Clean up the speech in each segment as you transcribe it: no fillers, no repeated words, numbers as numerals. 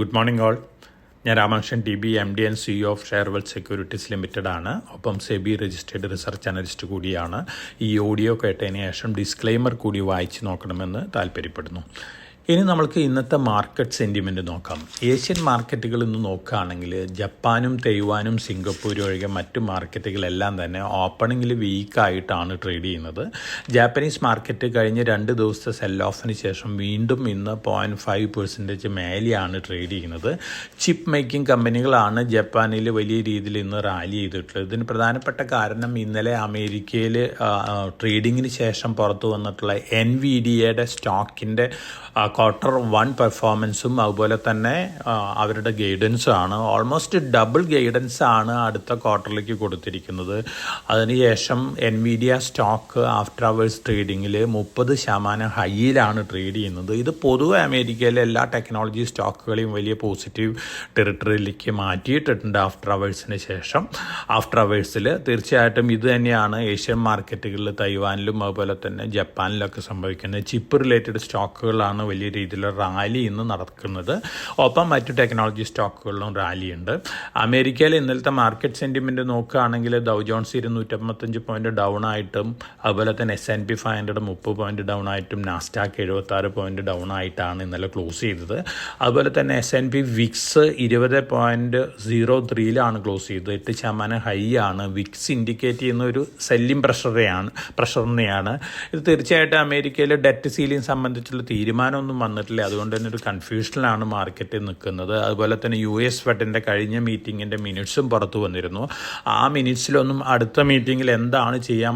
Good morning all. ഞാൻ Ramakrishnan T B MD and CEO of Sharewealth securities limited ആണ്. ഒപ്പം SEBI registered research analyst കൂടിയാണ്. ഈ audio കേട്ടതിന് ശേഷം ഡിസ്ക്ലെയിമർ കൂടി വായിച്ച് നോക്കണമെന്ന് താല്പര്യപ്പെടുന്നു. ഇനി നമ്മൾക്ക് ഇന്നത്തെ മാർക്കറ്റ് സെൻറ്റിമെൻറ്റ് നോക്കാം. ഏഷ്യൻ മാർക്കറ്റുകൾ ഇന്ന് നോക്കുകയാണെങ്കിൽ ജപ്പാനും തൈവാനും സിംഗപ്പൂരും ഒഴികെ മറ്റു മാർക്കറ്റുകളെല്ലാം തന്നെ ഓപ്പണിങ്ങിൽ വീക്കായിട്ടാണ് ട്രേഡ് ചെയ്യുന്നത്. ജാപ്പനീസ് മാർക്കറ്റ് കഴിഞ്ഞ 2 ദിവസത്തെ സെൽ ഓഫിന് ശേഷം വീണ്ടും ഇന്ന് 0.5% മേലെയാണ് ട്രേഡ് ചെയ്യുന്നത്. ചിപ്പ് മേക്കിംഗ് കമ്പനികളാണ് ജപ്പാനിൽ വലിയ രീതിയിൽ ഇന്ന് റാലി ചെയ്തിട്ടുള്ളത്. ഇതിന് പ്രധാനപ്പെട്ട കാരണം ഇന്നലെ അമേരിക്കയിൽ ട്രേഡിങ്ങിന് ശേഷം പുറത്തു വന്നിട്ടുള്ള NVIDIAയുടെ സ്റ്റോക്കിൻ്റെ Q1 പെർഫോമൻസും അതുപോലെ തന്നെ അവരുടെ ഗൈഡൻസും ആണ്. ഓൾമോസ്റ്റ് ഡബിൾ ഗൈഡൻസ് ആണ് അടുത്ത ക്വാർട്ടറിലേക്ക് കൊടുത്തിരിക്കുന്നത്. അതിനുശേഷം NVIDIA സ്റ്റോക്ക് ആഫ്റ്റർ അവേഴ്സ് ട്രേഡിങ്ങിൽ 30% ഹൈയിലാണ് ട്രേഡ് ചെയ്യുന്നത്. ഇത് പൊതുവെ അമേരിക്കയിലെ എല്ലാ ടെക്നോളജി സ്റ്റോക്കുകളെയും വലിയ പോസിറ്റീവ് ടെറിട്ടറിയിലേക്ക് മാറ്റിയിട്ടുണ്ട് ആഫ്റ്റർ അവേഴ്സിന് ശേഷം. ആഫ്റ്റർ അവേഴ്സിൽ തീർച്ചയായിട്ടും ഇത് തന്നെയാണ് ഏഷ്യൻ മാർക്കറ്റുകളിൽ തൈവാനിലും അതുപോലെ തന്നെ ജപ്പാനിലൊക്കെ സംഭവിക്കുന്നത്. ചിപ്പ് റിലേറ്റഡ് സ്റ്റോക്കുകളാണ് വലിയ രീതിയിൽ റാലി ഇന്ന് നടക്കുന്നത്. ഒപ്പം മറ്റു ടെക്നോളജി സ്റ്റോക്കുകളിലും റാലിയുണ്ട്. അമേരിക്കയിൽ ഇന്നലത്തെ മാർക്കറ്റ് സെൻറ്റിമെൻറ്റ് നോക്കുകയാണെങ്കിൽ ഡൗ ജോൺസ് 255 പോയിൻറ്റ് ഡൗൺ ആയിട്ടും അതുപോലെ തന്നെ S&P 500 30 പോയിൻറ്റ് ഡൗൺ ആയിട്ടും നാസ്ഡാക്ക് 76 പോയിൻറ്റ് ഡൗൺ ആയിട്ടാണ് ഇന്നലെ ക്ലോസ് ചെയ്തത്. അതുപോലെ തന്നെ S&P വിക്സ് 20.03 ക്ലോസ് ചെയ്തത്. 8% ഹൈ ആണ്. വിക്സ് ഇൻഡിക്കേറ്റ് ചെയ്യുന്ന ഒരു സെല്ലിംഗ് പ്രഷറിനെയാണ്. ഇത് തീർച്ചയായിട്ടും അമേരിക്കയിൽ ഡെറ്റ് സീലിംഗ് സംബന്ധിച്ചുള്ള തീരുമാനമൊന്നും വന്നിട്ടില്ല. അതുകൊണ്ട് തന്നെ ഒരു കൺഫ്യൂഷനിലാണ് മാർക്കറ്റ് നിൽക്കുന്നത്. അതുപോലെ തന്നെ US ഫെഡിൻ്റെ കഴിഞ്ഞ മീറ്റിങ്ങിൻ്റെ മിനിറ്റ്സും പുറത്തു വന്നിരുന്നു. ആ മിനിറ്റ്സിലൊന്നും അടുത്ത മീറ്റിങ്ങിൽ എന്താണ് ചെയ്യാൻ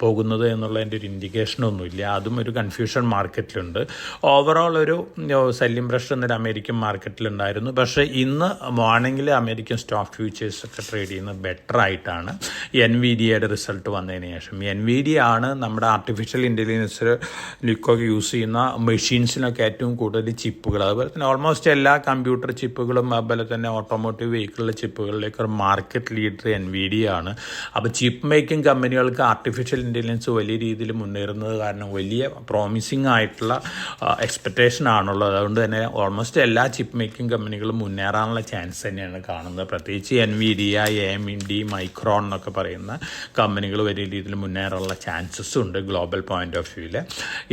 പോകുന്നത് എന്നുള്ളതിൻ്റെ ഒരു ഇൻഡിക്കേഷനൊന്നുമില്ല. അതും ഒരു കൺഫ്യൂഷൻ മാർക്കറ്റിലുണ്ട്. ഓവറോൾ ഒരു സെല്ലിംഗ് പ്രഷർ എന്നൊരു അമേരിക്കൻ മാർക്കറ്റിലുണ്ടായിരുന്നു. പക്ഷേ ഇന്ന് മോർണിംഗിൽ അമേരിക്കൻ സ്റ്റോക്ക് ഫ്യൂച്ചേഴ്സ് ഒക്കെ ട്രേഡ് ചെയ്യുന്നത് ബെറ്റർ ആയിട്ടാണ് NVIDIAയുടെ റിസൾട്ട് വന്നതിന് ശേഷം. NVIDIA ആണ് നമ്മുടെ ആർട്ടിഫിഷ്യൽ ഇൻ്റലിജൻസിലൊക്കെ യൂസ് ചെയ്യുന്ന മെഷീൻസിനൊക്കെ ഏറ്റവും കൂടുതൽ ചിപ്പുകൾ, അതുപോലെ തന്നെ ഓൾമോസ്റ്റ് എല്ലാ കമ്പ്യൂട്ടർ ചിപ്പുകളും അതുപോലെ തന്നെ ഓട്ടോമോട്ടീവ് വെഹിക്കിളിലെ ചിപ്പുകളിലേക്ക് ഒരു മാർക്കറ്റ് ലീഡർ NVIDIA ആണ്. അപ്പോൾ ചിപ്പ് മേക്കിംഗ് കമ്പനികൾക്ക് ആർട്ടിഫിഷ്യൽ ഇൻ്റലിജൻസ് വലിയ രീതിയിൽ മുന്നേറുന്നത് കാരണം വലിയ പ്രോമിസിങ് ആയിട്ടുള്ള എക്സ്പെക്റ്റേഷൻ ആണുള്ളത്. അതുകൊണ്ട് തന്നെ ഓൾമോസ്റ്റ് എല്ലാ ചിപ്പ് മേക്കിംഗ് കമ്പനികളും മുന്നേറാനുള്ള ചാൻസ് തന്നെയാണ് കാണുന്നത്. പ്രത്യേകിച്ച് NVIDIA, AMD, മൈക്രോൺ എന്നൊക്കെ പറയുന്ന കമ്പനികൾ വലിയ രീതിയിൽ മുന്നേറാനുള്ള ചാൻസസ് ഉണ്ട് ഗ്ലോബൽ പോയിന്റ് ഓഫ് വ്യൂവിൽ.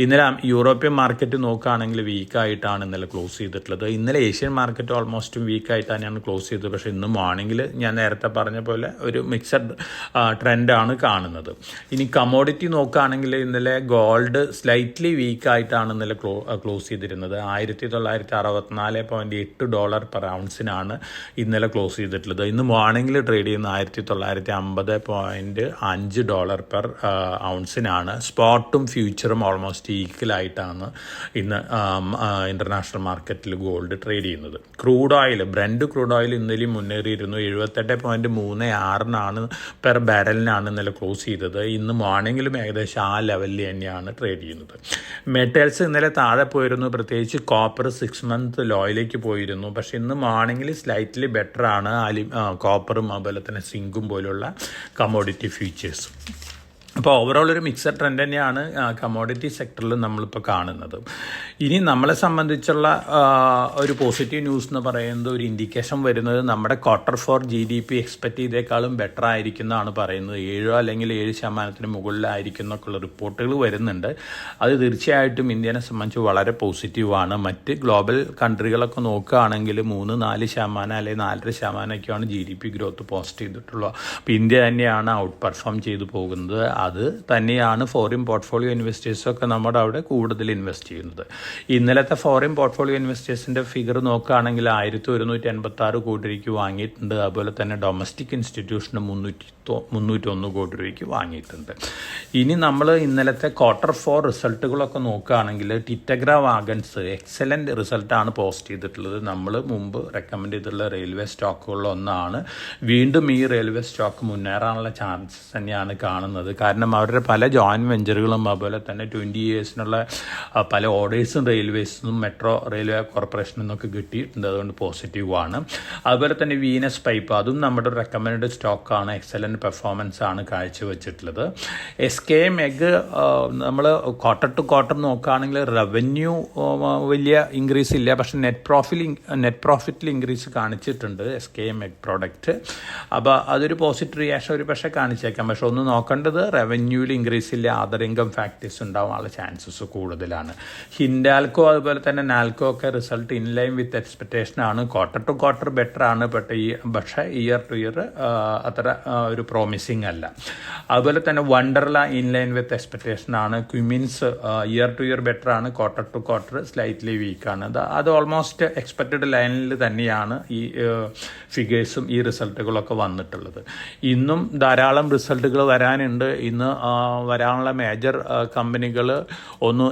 ഇന്നലെ യൂറോപ്യൻ മാർക്കറ്റ് നോക്കുകയാണെങ്കിൽ വീക്കായിട്ടാണ് ഇന്നലെ ക്ലോസ് ചെയ്തിട്ടുള്ളത്. ഇന്നലെ ഏഷ്യൻ മാർക്കറ്റ് ഓൾമോസ്റ്റ് വീക്കായിട്ട് തന്നെയാണ് ക്ലോസ് ചെയ്തത്. പക്ഷേ ഇന്ന് മോർണിംഗിൽ ഞാൻ നേരത്തെ പറഞ്ഞ പോലെ ഒരു മിക്സഡ് ട്രെൻഡാണ് കാണുന്നത്. ഇനി കമോഡിറ്റി നോക്കുകയാണെങ്കിൽ ഇന്നലെ ഗോൾഡ് സ്ലൈറ്റ്ലി വീക്കായിട്ടാണ് ഇന്നലെ ക്ലോസ് ചെയ്തിരുന്നത്. $1964.8 പെർ ഔൺസിനാണ് ഇന്നലെ ക്ലോസ് ചെയ്തിട്ടുള്ളത്. ഇന്ന് മോർണിംഗിൽ ട്രേഡ് ചെയ്യുന്ന $1950.5 പെർ ഔൺസിനാണ്. സ്പോട്ടും ഫ്യൂച്ചറും ഓൾമോസ്റ്റ് ഈക്വലായിട്ടാണ് ഇന്ന് ഇൻ്റർനാഷണൽ മാർക്കറ്റിൽ ഗോൾഡ് ട്രേഡ് ചെയ്യുന്നത്. Crude oil, Brent crude oil ഇന്നലെ മുന്നേറിയിരുന്നു. 78.36 പെർ ബാരലിനാണ് ഇന്നലെ ക്ലോസ് ചെയ്തത്. ഇന്ന് മോർണിംഗിലും ഏകദേശം ആ ലെവലിൽ തന്നെയാണ് ട്രേഡ് ചെയ്യുന്നത്. മെറ്റൽസ് ഇന്നലെ താഴെ പോയിരുന്നു. പ്രത്യേകിച്ച് കോപ്പർ 6 മന്ത് ലോയിലേക്ക് പോയിരുന്നു. പക്ഷേ ഇന്ന് മോർണിംഗിൽ സ്ലൈറ്റ്ലി ബെറ്റർ ആണ് കോപ്പറും അതുപോലെ തന്നെ സിങ്കും പോലുള്ള കമോഡിറ്റി ഫ്യൂച്ചേഴ്സ്. അപ്പോൾ ഓവറോൾ ഒരു മിക്സഡ് ട്രെൻഡ് തന്നെയാണ് കമോഡിറ്റി സെക്ടറിൽ നമ്മളിപ്പോൾ കാണുന്നത്. ഇനി നമ്മളെ സംബന്ധിച്ചുള്ള ഒരു പോസിറ്റീവ് ന്യൂസ് എന്ന് പറയുന്നത്, ഒരു ഇൻഡിക്കേഷൻ വരുന്നത് നമ്മുടെ Q4 GDP എക്സ്പെക്റ്റ് ചെയ്തേക്കാളും ബെറ്റർ ആയിരിക്കുന്നതാണ് പറയുന്നത്. 7 അല്ലെങ്കിൽ 7% മുകളിലായിരിക്കും എന്നൊക്കെയുള്ള റിപ്പോർട്ടുകൾ വരുന്നുണ്ട്. അത് തീർച്ചയായിട്ടും ഇന്ത്യനെ സംബന്ധിച്ച് വളരെ പോസിറ്റീവാണ്. മറ്റ് ഗ്ലോബൽ കൺട്രികളൊക്കെ നോക്കുകയാണെങ്കിൽ 3-4% അല്ലെങ്കിൽ 4.5%ഒക്കെയാണ് GDP ഗ്രോത്ത് പോസ്റ്റ് ചെയ്തിട്ടുള്ളത്. അപ്പോൾ ഇന്ത്യ തന്നെയാണ് ഔട്ട് പെർഫോം ചെയ്തു പോകുന്നത്. അത് തന്നെയാണ് ഫോറിൻ പോർട്ട്ഫോളിയോ ഇൻവെസ്റ്റേഴ്സൊക്കെ നമ്മുടെ അവിടെ കൂടുതൽ ഇൻവെസ്റ്റ് ചെയ്യുന്നത്. ഇന്നലത്തെ ഫോറിൻ പോർട്ട്ഫോളിയോ ഇൻവെസ്റ്റേഴ്സിൻ്റെ ഫിഗർ നോക്കുകയാണെങ്കിൽ 1186 കോടി രൂപയ്ക്ക് വാങ്ങിയിട്ടുണ്ട്. അതുപോലെ തന്നെ ഡൊമസ്റ്റിക് ഇൻസ്റ്റിറ്റ്യൂഷന് 301 കോടി രൂപയ്ക്ക് വാങ്ങിയിട്ടുണ്ട്. ഇനി നമ്മൾ ഇന്നലത്തെ Q4 റിസൾട്ടുകളൊക്കെ നോക്കുകയാണെങ്കിൽ ടിറ്റഗ്ര വാഗൺസ് എക്സലൻറ്റ് റിസൾട്ടാണ് പോസ്റ്റ് ചെയ്തിട്ടുള്ളത്. നമ്മൾ മുമ്പ് റെക്കമെൻഡ് ചെയ്തിട്ടുള്ള റെയിൽവേ സ്റ്റോക്കുകളിലൊന്നാണ്. വീണ്ടും ഈ റെയിൽവേ സ്റ്റോക്ക് മുന്നേറാനുള്ള ചാൻസസ് തന്നെയാണ് കാണുന്നത്. കാരണം അവരുടെ പല ജോയിൻറ്റ് വെഞ്ചറുകളും അതുപോലെ തന്നെ 20 ഇയേഴ്സിനുള്ള പല ഓർഡേഴ്സും റെയിൽവേസിനും മെട്രോ റെയിൽവേ കോർപ്പറേഷനിൽ നിന്നൊക്കെ കിട്ടിയിട്ടുണ്ട്. അതുകൊണ്ട് പോസിറ്റീവാണ്. അതുപോലെ തന്നെ വീനസ് പൈപ്പ്, അതും നമ്മുടെ റെക്കമെൻഡ് സ്റ്റോക്കാണ്. എക്സലൻറ്റ് എക്സലൻറ്റ് പെർഫോമൻസ് ആണ് കാഴ്ചവെച്ചിട്ടുള്ളത്. SKMEG നമ്മൾ ക്വാർട്ടർ ടു ക്വാർട്ടർ നോക്കുകയാണെങ്കിൽ റവന്യൂ വലിയ ഇൻക്രീസ് ഇല്ല, പക്ഷേ നെറ്റ് പ്രോഫിറ്റിൽ ഇൻക്രീസ് കാണിച്ചിട്ടുണ്ട് SKMEG പ്രോഡക്റ്റ്. അപ്പോൾ അതൊരു പോസിറ്റീവ് റിയാക്ഷൻ ഒരു പക്ഷേ കാണിച്ചേക്കാം. പക്ഷെ ഒന്ന് നോക്കേണ്ടത് റവന്യൂവിൽ ഇൻക്രീസ് ഇല്ല, അതർ ഇൻകം ഫാക്ടേഴ്സ് ഉണ്ടാവാനുള്ള ചാൻസസ് കൂടുതലാണ്. ഹിൻഡാൽക്കോ അതുപോലെ തന്നെ നാൽക്കോ ഒക്കെ റിസൾട്ട് ഇൻലൈൻ വിത്ത് എക്സ്പെക്റ്റേഷൻ ആണ്. ക്വാർട്ടർ ടു ക്വാർട്ടർ ബെറ്റർ ആണ്, പക്ഷേ ഇയർ ടു ഇയർ അത്ര ഒരു പ്രോമിസിങ് അല്ല. അതുപോലെ തന്നെ വണ്ടർല ഇൻലൈൻ വിത്ത് എക്സ്പെക്റ്റേഷൻ ആണ്. ക്വിമിൻസ് ഇയർ ടു ഇയർ ബെറ്റർ ആണ്, ക്വാർട്ടർ ടു ക്വാർട്ടർ സ്ലൈറ്റ്ലി വീക്കാണ്. അത് ഓൾമോസ്റ്റ് എക്സ്പെക്റ്റഡ് ലൈനിൽ തന്നെയാണ് ഈ ഫിഗേഴ്സും ഈ റിസൾട്ടുകളൊക്കെ വന്നിട്ടുള്ളത്. ഇന്നും ധാരാളം റിസൾട്ടുകൾ വരാനുണ്ട്. ഇന്ന് വരാനുള്ള മേജർ കമ്പനികൾ ഒന്ന്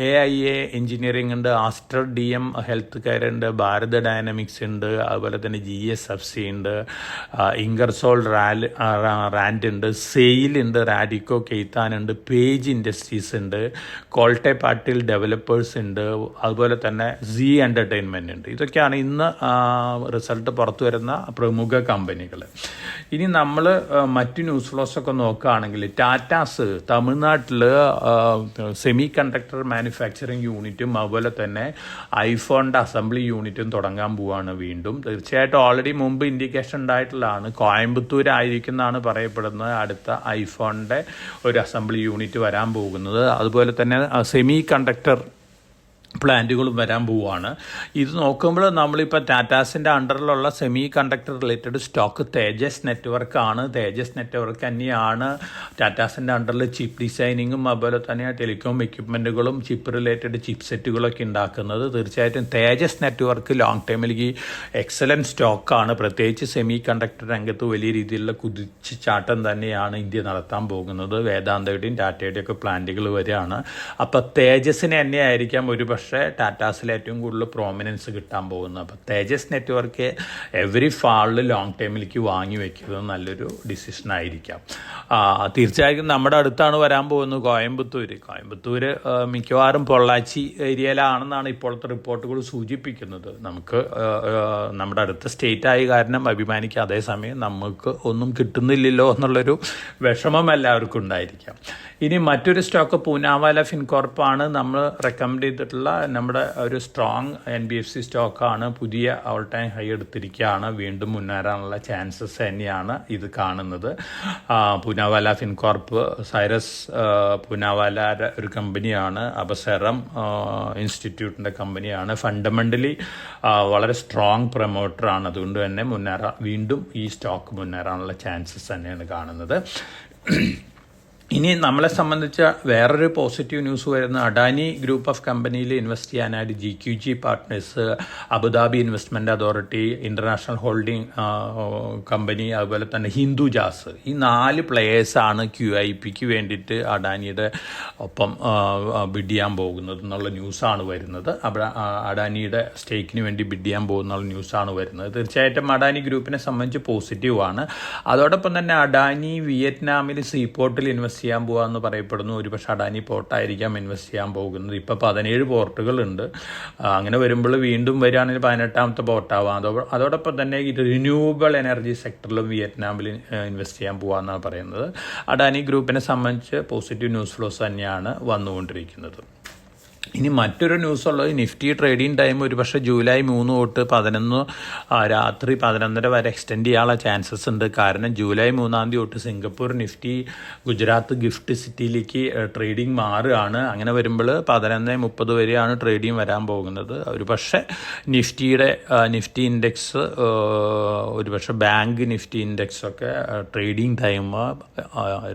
AIA എഞ്ചിനീയറിംഗ് ഉണ്ട്, ആസ്റ്റർ DM ഹെൽത്ത് കെയർ ഉണ്ട്, ഭാരത് ഡൈനാമിക്സ് ഉണ്ട്, അതുപോലെ തന്നെ GSFC ഉണ്ട്, ഇംഗർസോൾ റാൻഡ് ഉണ്ട്, സെയിൽ ഉണ്ട്, റാഡിക്കോ കെയ്ത്താൻ ഉണ്ട്, പേജ് ഇൻഡസ്ട്രീസ് ഉണ്ട്, കോൾട്ടെ പാട്ടിൽ ഡെവലപ്പേഴ്സ് ഉണ്ട്, അതുപോലെ തന്നെ സി എൻ്റർടൈൻമെൻറ്റ് ഉണ്ട്. ഇതൊക്കെയാണ് ഇന്ന് റിസൾട്ട് പുറത്തു വരുന്ന പ്രമുഖ കമ്പനികൾ. ഇനി നമ്മൾ മറ്റ് ന്യൂസ് ഫ്ലോസൊക്കെ നോക്കുകയാണെങ്കിൽ ടാറ്റാസ് തമിഴ്നാട്ടിൽ സെമി കണ്ടക്ടർ മാനുഫാക്ചറിങ് യൂണിറ്റും അതുപോലെ തന്നെ ഐഫോണിൻ്റെ അസംബ്ലി യൂണിറ്റും തുടങ്ങാൻ പോവുകയാണ് വീണ്ടും. തീർച്ചയായിട്ടും ഓൾറെഡി മുമ്പ് ഇൻഡിക്കേഷൻ ഉണ്ടായിട്ടുള്ളതാണ്. കോയമ്പത്തൂർ ആയിരിക്കുന്നതാണ് പറയപ്പെടുന്നത് അടുത്ത ഐഫോണിൻ്റെ ഒരു അസംബ്ലി യൂണിറ്റ് വരാൻ പോകുന്നത്. അതുപോലെ തന്നെ സെമി കണ്ടക്ടർ പ്ലാന്റുകളും വരാൻ പോവുകയാണ്. ഇത് നോക്കുമ്പോൾ നമ്മളിപ്പോൾ ടാറ്റാസിൻ്റെ അണ്ടറിലുള്ള സെമി കണ്ടക്ടർ റിലേറ്റഡ് സ്റ്റോക്ക് തേജസ് നെറ്റ്വർക്കാണ്. തേജസ് നെറ്റ്വർക്ക് തന്നെയാണ് ടാറ്റാസിൻ്റെ അണ്ടറിൽ ചിപ്പ് ഡിസൈനിങ്ങും അതുപോലെ തന്നെ ടെലികോം എക്യുപ്മെൻറ്റുകളും ചിപ്പ് റിലേറ്റഡ് ചിപ്പ് സെറ്റുകളൊക്കെ ഉണ്ടാക്കുന്നത്. തീർച്ചയായിട്ടും തേജസ് നെറ്റ്വർക്ക് ലോങ് ടൈമിലേക്ക് എക്സലൻറ്റ് സ്റ്റോക്കാണ്. പ്രത്യേകിച്ച് സെമി കണ്ടക്ടർ രംഗത്ത് വലിയ രീതിയിലുള്ള കുതിച്ചുചാട്ടം തന്നെയാണ് ഇന്ത്യ നടത്താൻ പോകുന്നത്. വേദാന്തയുടെയും ടാറ്റയുടെയും ഒക്കെ പ്ലാന്റുകൾ വരികയാണ്. അപ്പോൾ തേജസിന് തന്നെയായിരിക്കാം ഒരു പക്ഷേ ടാറ്റാസിൽ ഏറ്റവും കൂടുതൽ പ്രോമിനൻസ് കിട്ടാൻ പോകുന്നത്. അപ്പോൾ തേജസ് നെറ്റ്വർക്ക് എവറി ഫാളിൽ ലോങ് ടൈമിലേക്ക് വാങ്ങി വെക്കുന്നത് നല്ലൊരു ഡിസിഷൻ ആയിരിക്കാം. തീർച്ചയായും നമ്മുടെ അടുത്താണ് വരാൻ പോകുന്നത് കോയമ്പത്തൂർ മിക്കവാറും പൊള്ളാച്ചി ഏരിയയിലാണെന്നാണ് ഇപ്പോഴത്തെ റിപ്പോർട്ടുകൾ സൂചിപ്പിക്കുന്നത്. നമുക്ക് നമ്മുടെ അടുത്ത സ്റ്റേറ്റ് ആയ കാരണം അഭിമാനിക്കാം. അതേസമയം നമുക്ക് ഒന്നും കിട്ടുന്നില്ലല്ലോ എന്നുള്ളൊരു വിഷമം എല്ലാവർക്കും ഉണ്ടായിരിക്കാം. ഇനി മറ്റൊരു സ്റ്റോക്ക് പൂനാവാല ഫിൻകോർപ്പാണ് നമ്മൾ റെക്കമെൻഡ് ചെയ്തിട്ടുള്ള നമ്മുടെ ഒരു സ്ട്രോങ് NBFC സ്റ്റോക്കാണ്. പുതിയ ഓൾ ടൈം ഹൈ എടുത്തിരിക്കുകയാണ്. വീണ്ടും മുന്നേറാനുള്ള ചാൻസസ് തന്നെയാണ് ഇത് കാണുന്നത്. പൂനാവാല ഫിൻകോർപ്പ് സൈറസ് പൂനാവാലയുടെ ഒരു കമ്പനിയാണ്. അബസെറം ഇൻസ്റ്റിറ്റ്യൂട്ടിൻ്റെ കമ്പനിയാണ്. ഫണ്ടമെൻ്റലി വളരെ സ്ട്രോങ് പ്രൊമോട്ടറാണ്. അതുകൊണ്ട് തന്നെ വീണ്ടും ഈ സ്റ്റോക്ക് മുന്നേറാനുള്ള ചാൻസസ് തന്നെയാണ് കാണുന്നത്. ഇനി നമ്മളെ സംബന്ധിച്ച വേറൊരു പോസിറ്റീവ് ന്യൂസ് വരുന്ന അഡാനി ഗ്രൂപ്പ് ഓഫ് കമ്പനിയിൽ ഇൻവെസ്റ്റ് ചെയ്യാനായിട്ട് GQG partners, Abu Dhabi investment authority, international holding company, അതുപോലെ തന്നെ ഹിന്ദുജാസ്, ഈ 4 പ്ലെയേഴ്സാണ് QIPക്ക് വേണ്ടിയിട്ട് അഡാനിയുടെ ഒപ്പം ബിഡ് ചെയ്യാൻ പോകുന്നത് എന്നുള്ള ന്യൂസാണ് വരുന്നത്. അഡാനിയുടെ സ്റ്റേക്കിന് വേണ്ടി ബിഡ് ചെയ്യാൻ പോകുന്ന ന്യൂസാണ് വരുന്നത്. തീർച്ചയായിട്ടും അഡാനി ഗ്രൂപ്പിനെ സംബന്ധിച്ച് പോസിറ്റീവാണ്. അതോടൊപ്പം തന്നെ അഡാനി വിയറ്റ്നാമിൽ സീപോർട്ടിൽ ഇൻവെസ്റ്റ് ചെയ്യാൻ പോകാമെന്ന് പറയപ്പെടുന്നു. ഒരുപക്ഷെ അഡാനി പോർട്ടായിരിക്കാം ഇൻവെസ്റ്റ് ചെയ്യാൻ പോകുന്നത്. ഇപ്പോൾ 17 പോർട്ടുകളുണ്ട്. അങ്ങനെ വരുമ്പോൾ വീണ്ടും വരികയാണെങ്കിൽ 18ാമത്തെ പോർട്ടാവാം. അതോടൊപ്പം തന്നെ ഈ റിന്യൂവബിൾ എനർജി സെക്ടറിലും വിയറ്റ്നാമിൽ ഇൻവെസ്റ്റ് ചെയ്യാൻ പോകാമെന്നാണ് പറയുന്നത്. അഡാനി ഗ്രൂപ്പിനെ സംബന്ധിച്ച് പോസിറ്റീവ് ന്യൂസ് ഫ്ലോസ് തന്നെയാണ് വന്നുകൊണ്ടിരിക്കുന്നത്. ഇനി മറ്റൊരു ന്യൂസ് ഉള്ളത് നിഫ്റ്റി ട്രേഡിംഗ് ടൈം ഒരു പക്ഷേ ജൂലൈ 3 തൊട്ട് 11 രാത്രി 11:30 വരെ എക്സ്റ്റെൻഡ് ചെയ്യാനുള്ള ചാൻസസ് ഉണ്ട്. കാരണം ജൂലൈ 3 തൊട്ട് സിംഗപ്പൂർ നിഫ്റ്റി ഗുജറാത്ത് ഗിഫ്റ്റ് സിറ്റിയിലേക്ക് ട്രേഡിംഗ് മാറുകയാണ്. അങ്ങനെ വരുമ്പോൾ 11:30 വരെയാണ് ട്രേഡിംഗ് വരാൻ പോകുന്നത്. ഒരു പക്ഷേ നിഫ്റ്റി ഇൻഡെക്സ് ഒരു പക്ഷേ ബാങ്ക് നിഫ്റ്റി ഇൻഡെക്സൊക്കെ ട്രേഡിംഗ് ടൈം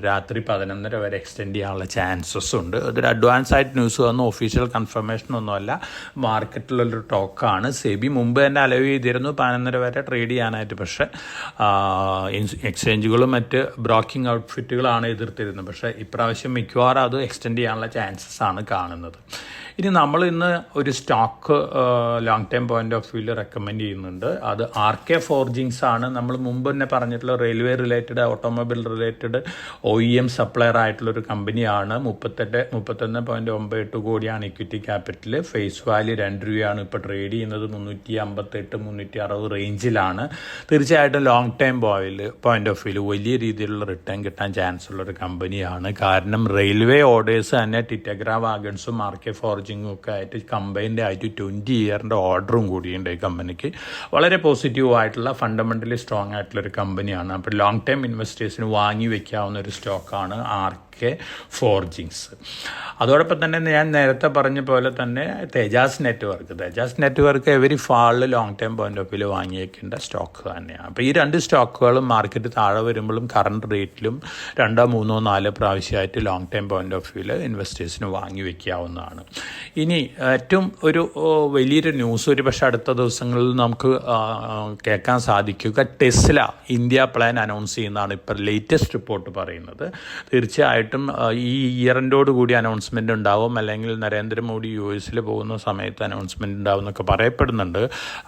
രാത്രി 11:30 വരെ എക്സ്റ്റെൻഡ് ചെയ്യാനുള്ള ചാൻസസ് ഉണ്ട്. അതൊരു അഡ്വാൻസ് ആയിട്ട് ന്യൂസ് വന്നു. ഒഫീഷ്യൽ കൺഫർമേഷൻ ഒന്നുമല്ല, മാർക്കറ്റിലുള്ളൊരു ടോക്കാണ്. സെബി മുമ്പ് തന്നെ അലവ് ചെയ്തിരുന്നു 11:30 വരെ ട്രേഡ് ചെയ്യാനായിട്ട്. പക്ഷേ എക്സ്ചേഞ്ചുകളും മറ്റ് ബ്രോക്കിംഗ് ഔട്ട്ഫിറ്റുകളാണ് എതിർത്തിരുന്നത്. പക്ഷേ ഇപ്രാവശ്യം മിക്കവാറും അത് എക്സ്റ്റെൻഡ് ചെയ്യാനുള്ള ചാൻസസ് ആണ് കാണുന്നത്. ഇനി നമ്മൾ ഇന്ന് ഒരു stock long time point of വ്യൂവിൽ റെക്കമെൻഡ് ചെയ്യുന്നുണ്ട്. അത് RKForgingsആണ്. നമ്മൾ മുമ്പ് തന്നെ പറഞ്ഞിട്ടുള്ള railway related, automobile related OEM supplier ആയിട്ടുള്ളൊരു കമ്പനിയാണ്. 31.98 കോടിയാണ് ഇക്വിറ്റി ക്യാപിറ്റൽ. ഫേസ് വാല്യൂ 2 രൂപയാണ്. ഇപ്പോൾ ട്രേഡ് ചെയ്യുന്നത് 358-360 റേഞ്ചിലാണ്. തീർച്ചയായിട്ടും long time point of view വലിയ രീതിയിലുള്ള റിട്ടേൺ കിട്ടാൻ ചാൻസ് ഉള്ളൊരു കമ്പനിയാണ്. കാരണം റെയിൽവേ ഓർഡേഴ്സ് തന്നെ ടിറ്റഗ്ര വാഗൺസും RKForgings ഒക്കെ ആയിട്ട് കമ്പൈൻഡ് ആയിട്ട് 20 ഇയറിൻ്റെ ഓർഡറും കൂടിയുണ്ട് ഈ കമ്പനിക്ക്. വളരെ പോസിറ്റീവ് ആയിട്ടുള്ള ഫണ്ടമെൻ്റലി സ്ട്രോങ് ആയിട്ടുള്ളൊരു കമ്പനിയാണ്. അപ്പോൾ ലോങ് ടൈം ഇൻവെസ്റ്റേഴ്സിന് വാങ്ങി വയ്ക്കാവുന്ന ഒരു സ്റ്റോക്കാണ് RKForgings. അതോടൊപ്പം തന്നെ ഞാൻ നേരത്തെ പറഞ്ഞ പോലെ തന്നെ തേജാസ് നെറ്റ്വർക്ക് എവരി ഫാളിൽ long time point of view വാങ്ങിയേക്കേണ്ട സ്റ്റോക്ക് തന്നെയാണ്. അപ്പോൾ ഈ 2 സ്റ്റോക്കുകളും മാർക്കറ്റ് താഴെ വരുമ്പോഴും കറണ്ട് റേറ്റിലും 2, 3, 4 പ്രാവശ്യമായിട്ട് ലോങ് ടൈം പോയിന്റ് ഓഫ് വ്യൂവിൽ ഇൻവെസ്റ്റേഴ്സിന് വാങ്ങി വയ്ക്കാവുന്നതാണ്. ഇനി ഏറ്റവും ഒരു വലിയൊരു ന്യൂസ് ഒരു പക്ഷേ അടുത്ത ദിവസങ്ങളിൽ നമുക്ക് കേൾക്കാൻ സാധിക്കുക, ടെസ്ല ഇന്ത്യ പ്ലാൻ അനൗൺസ് ചെയ്യുന്നതാണ് ഇപ്പോൾ ലേറ്റസ്റ്റ് റിപ്പോർട്ട് പറയുന്നത്. തീർച്ചയായിട്ടും ഈ ഇയറിൻ്റോട് കൂടി അനൗൺസ്മെൻ്റ് ഉണ്ടാവും, അല്ലെങ്കിൽ നരേന്ദ്രമോദി US പോകുന്ന സമയത്ത് അനൗൺസ്മെൻ്റ് ഉണ്ടാവും എന്നൊക്കെ പറയപ്പെടുന്നുണ്ട്.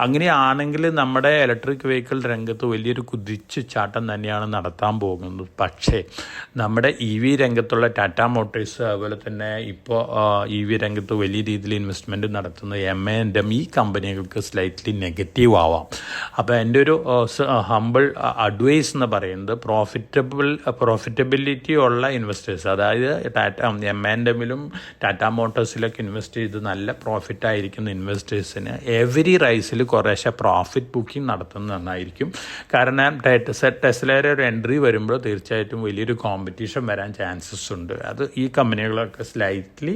അങ്ങനെയാണെങ്കിൽ നമ്മുടെ ഇലക്ട്രിക് വെഹിക്കിൾ രംഗത്ത് വലിയൊരു കുതിച്ചുചാട്ടം തന്നെയാണ് നടത്താൻ പോകുന്നത്. പക്ഷേ നമ്മുടെ EV രംഗത്തുള്ള ടാറ്റ മോട്ടോഴ്സ്, അതുപോലെ തന്നെ ഇപ്പോൾ EV രംഗത്ത് വലിയ രീതിയിൽ ഇൻവെസ്റ്റ്മെൻറ്റ് നടത്തുന്ന M&M ഈ കമ്പനികൾക്ക് സ്ലൈറ്റ്ലി നെഗറ്റീവ് ആവാം. അപ്പോൾ എൻ്റെ ഒരു ഹംബിൾ അഡ്വൈസ് എന്ന് പറയുന്നത് പ്രോഫിറ്റബിലിറ്റി ഉള്ള ഇൻവെസ്റ്റേഴ്സ്, അതായത് M&Mലും ടാറ്റ മോട്ടോഴ്സിലൊക്കെ ഇൻവെസ്റ്റ് ചെയ്ത് നല്ല പ്രോഫിറ്റ് ആയിരിക്കുന്ന ഇൻവെസ്റ്റേഴ്സിന് എവരി റൈസിൽ കുറേശ്ശെ പ്രോഫിറ്റ് ബുക്കിംഗ് നടത്തുന്നത് നന്നായിരിക്കും. കാരണം ടെസ്ലയുടെ ഒരു എൻട്രി വരുമ്പോൾ തീർച്ചയായിട്ടും വലിയൊരു കോമ്പറ്റീഷൻ വരാൻ ചാൻസസ് ഉണ്ട്. അത് ഈ കമ്പനികളൊക്കെ സ്ലൈറ്റ്ലി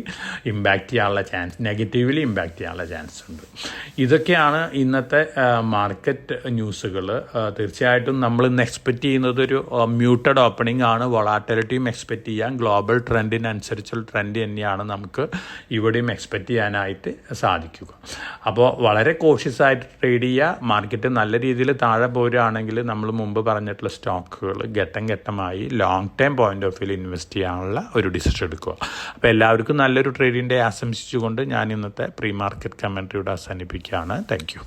നെഗറ്റീവ്ലി ഇമ്പാക്റ്റ് ചെയ്യാനുള്ള ചാൻസ് ഉണ്ട്. ഇതൊക്കെയാണ് ഇന്നത്തെ മാർക്കറ്റ് ന്യൂസുകൾ. തീർച്ചയായിട്ടും നമ്മൾ ഇന്ന് എക്സ്പെക്റ്റ് ചെയ്യുന്നത് ഒരു മ്യൂട്ടഡ് ഓപ്പണിംഗ് ആണ്. വൊളാറ്റിലിറ്റിയും എക്സ്പെക്റ്റ് ചെയ്യാം. ഗ്ലോബൽ ട്രെൻഡിനനുസരിച്ചുള്ള ട്രെൻഡ് തന്നെയാണ് നമുക്ക് ഇവിടെയും എക്സ്പെക്റ്റ് ചെയ്യാനായിട്ട് സാധിക്കുക. അപ്പോൾ വളരെ കോഷ്യസ് ആയിട്ട് ട്രേഡ് ചെയ്യുക. മാർക്കറ്റ് നല്ല രീതിയിൽ താഴെ പോരുകയാണെങ്കിൽ നമ്മൾ മുമ്പ് പറഞ്ഞിട്ടുള്ള സ്റ്റോക്കുകൾ ഘട്ടമായി long time point of view invest ചെയ്യാനുള്ള ഒരു ഡിസിഷൻ എടുക്കുക. അപ്പോൾ എല്ലാവർക്കും നല്ലൊരു ട്രേഡിംഗ് ഡേ ആശംസിച്ചുകൊണ്ട് ഞാൻ ഇന്നത്തെ പ്രീ മാർക്കറ്റ് കമൻട്രിയുടെ അവസാനിപ്പിക്കുകയാണ്. Thank you.